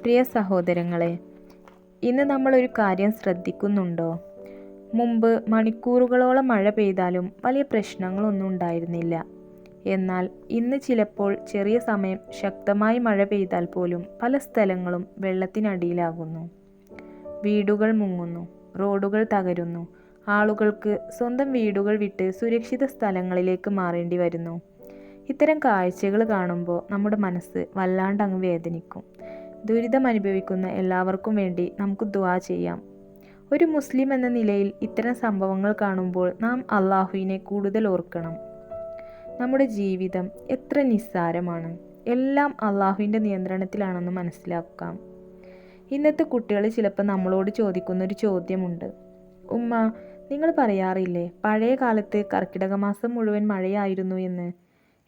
പ്രിയ സഹോദരങ്ങളെ, ഇന്ന് നമ്മളൊരു കാര്യം ശ്രദ്ധിക്കുന്നുണ്ടോ? മുമ്പ് മണിക്കൂറുകളോളം മഴ പെയ്താലും വലിയ പ്രശ്നങ്ങളൊന്നും ഉണ്ടായിരുന്നില്ല. എന്നാൽ ഇന്ന് ചിലപ്പോൾ ചെറിയ സമയം ശക്തമായി മഴ പെയ്താൽ പോലും പല സ്ഥലങ്ങളും വെള്ളത്തിനടിയിലാകുന്നു. വീടുകൾ മുങ്ങുന്നു, റോഡുകൾ തകരുന്നു, ആളുകൾക്ക് സ്വന്തം വീടുകൾ വിട്ട് സുരക്ഷിത സ്ഥലങ്ങളിലേക്ക് മാറേണ്ടി വരുന്നു. ഇത്തരം കാഴ്ചകൾ കാണുമ്പോൾ നമ്മുടെ മനസ്സ് വല്ലാണ്ടങ്ങ് വേദനിക്കും. ദുരിതം അനുഭവിക്കുന്ന എല്ലാവർക്കും വേണ്ടി നമുക്ക് ദുആ ചെയ്യാം. ഒരു മുസ്ലിം എന്ന നിലയിൽ ഇത്തരം സംഭവങ്ങൾ കാണുമ്പോൾ നാം അള്ളാഹുവിനെ കൂടുതൽ ഓർക്കണം. നമ്മുടെ ജീവിതം എത്ര നിസ്സാരമാണ്, എല്ലാം അള്ളാഹുവിൻ്റെ നിയന്ത്രണത്തിലാണെന്ന് മനസ്സിലാക്കാം. ഇന്നത്തെ കുട്ടികൾ ചിലപ്പോൾ നമ്മളോട് ചോദിക്കുന്നൊരു ചോദ്യമുണ്ട്. ഉമ്മ, നിങ്ങൾ പറയാറില്ലേ പഴയ കാലത്ത് കർക്കിടക മാസം മുഴുവൻ മഴയായിരുന്നു എന്ന്?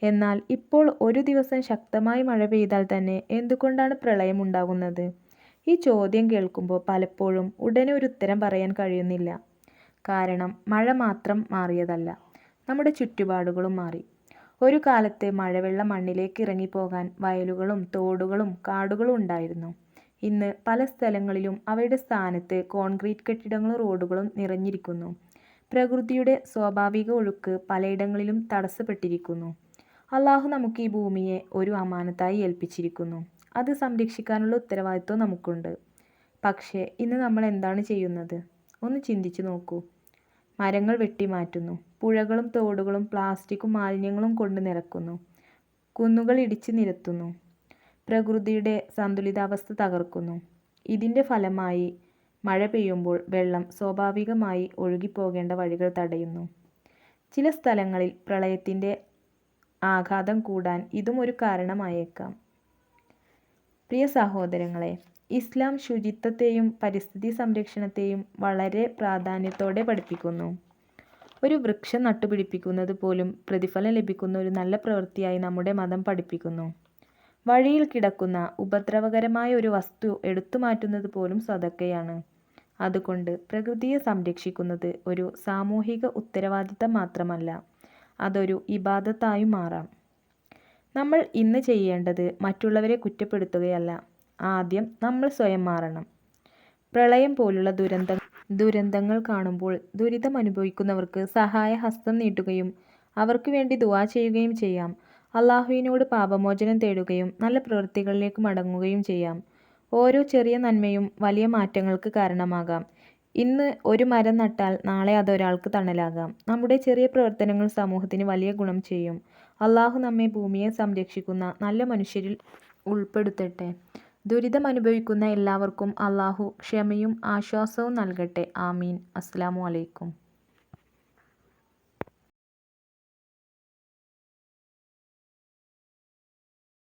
എന്നാൽ ഇപ്പോൾ ഒരു ദിവസം ശക്തമായി മഴ പെയ്താൽ തന്നെ എന്തുകൊണ്ടാണ് പ്രളയം ഉണ്ടാകുന്നത്? ഈ ചോദ്യം കേൾക്കുമ്പോൾ പലപ്പോഴും ഉടനെ ഒരു ഉത്തരം പറയാൻ കഴിയുന്നില്ല. കാരണം മഴ മാത്രം മാറിയതല്ല, നമ്മുടെ ചുറ്റുപാടുകളും മാറി. ഒരു കാലത്ത് മഴവെള്ളം മണ്ണിലേക്ക് ഇറങ്ങിപ്പോകാൻ വയലുകളും തോടുകളും കാടുകളും ഉണ്ടായിരുന്നു. ഇന്ന് പല സ്ഥലങ്ങളിലും അവയുടെ സ്ഥാനത്ത് കോൺക്രീറ്റ് കെട്ടിടങ്ങളും റോഡുകളും നിറഞ്ഞിരിക്കുന്നു. പ്രകൃതിയുടെ സ്വാഭാവിക ഒഴുക്ക് പലയിടങ്ങളിലും തടസ്സപ്പെട്ടിരിക്കുന്നു. അള്ളാഹു നമുക്ക് ഈ ഭൂമിയെ ഒരു അമാനത്തായി ഏൽപ്പിച്ചിരിക്കുന്നു. അത് സംരക്ഷിക്കാനുള്ള ഉത്തരവാദിത്വം നമുക്കുണ്ട്. പക്ഷേ ഇന്ന് നമ്മൾ എന്താണ് ചെയ്യുന്നത്? ഒന്ന് ചിന്തിച്ചു നോക്കൂ. മരങ്ങൾ വെട്ടിമാറ്റുന്നു, പുഴകളും തോടുകളും പ്ലാസ്റ്റിക്കും മാലിന്യങ്ങളും കൊണ്ട് നിറക്കുന്നു, കുന്നുകൾ ഇടിച്ചു നിരത്തുന്നു, പ്രകൃതിയുടെ സന്തുലിതാവസ്ഥ തകർക്കുന്നു. ഇതിൻ്റെ ഫലമായി മഴ പെയ്യുമ്പോൾ വെള്ളം സ്വാഭാവികമായി ഒഴുകിപ്പോകേണ്ട വഴികൾ തടയുന്നു. ചില സ്ഥലങ്ങളിൽ പ്രളയത്തിൻ്റെ ആഘാതം കൂടാൻ ഇതും ഒരു കാരണമായേക്കാം. പ്രിയ സഹോദരങ്ങളെ, ഇസ്ലാം ശുചിത്വത്തെയും പരിസ്ഥിതി സംരക്ഷണത്തെയും വളരെ പ്രാധാന്യത്തോടെ പഠിപ്പിക്കുന്നു. ഒരു വൃക്ഷം നട്ടുപിടിപ്പിക്കുന്നത് പോലും പ്രതിഫലം ലഭിക്കുന്ന ഒരു നല്ല പ്രവൃത്തിയായി നമ്മുടെ മതം പഠിപ്പിക്കുന്നു. വഴിയിൽ കിടക്കുന്ന ഉപദ്രവകരമായ ഒരു വസ്തു എടുത്തു മാറ്റുന്നത് പോലും സദക്കയാണ്. അതുകൊണ്ട് പ്രകൃതിയെ സംരക്ഷിക്കുന്നത് ഒരു സാമൂഹിക ഉത്തരവാദിത്തം മാത്രമല്ല, അതൊരു ഇബാദത്തായും മാറാം. നമ്മൾ ഇന്ന് ചെയ്യേണ്ടത് മറ്റുള്ളവരെ കുറ്റപ്പെടുത്തുകയല്ല, ആദ്യം നമ്മൾ സ്വയം മാറണം. പ്രളയം പോലുള്ള ദുരന്തങ്ങൾ കാണുമ്പോൾ ദുരിതം അനുഭവിക്കുന്നവർക്ക് സഹായഹസ്തം നീട്ടുകയും അവർക്ക് വേണ്ടി ദുആ ചെയ്യുകയും ചെയ്യാം. അള്ളാഹുവിനോട് പാപമോചനം തേടുകയും നല്ല പ്രവൃത്തികളിലേക്ക് മടങ്ങുകയും ചെയ്യാം. ഓരോ ചെറിയ നന്മയും വലിയ മാറ്റങ്ങൾക്ക് കാരണമാകാം. ഇന്ന് ഒരു മരം നട്ടാൽ നാളെ അതൊരാൾക്ക് തണലാകാം. നമ്മുടെ ചെറിയ പ്രവർത്തനങ്ങൾ സമൂഹത്തിന് വലിയ ഗുണം ചെയ്യും. അള്ളാഹു നമ്മെ ഭൂമിയെ സംരക്ഷിക്കുന്ന നല്ല മനുഷ്യരിൽ ഉൾപ്പെടുത്തട്ടെ. ദുരിതം അനുഭവിക്കുന്ന എല്ലാവർക്കും അള്ളാഹു ക്ഷമയും ആശ്വാസവും നൽകട്ടെ. ആമീൻ. അസ്സലാമു അലൈക്കും.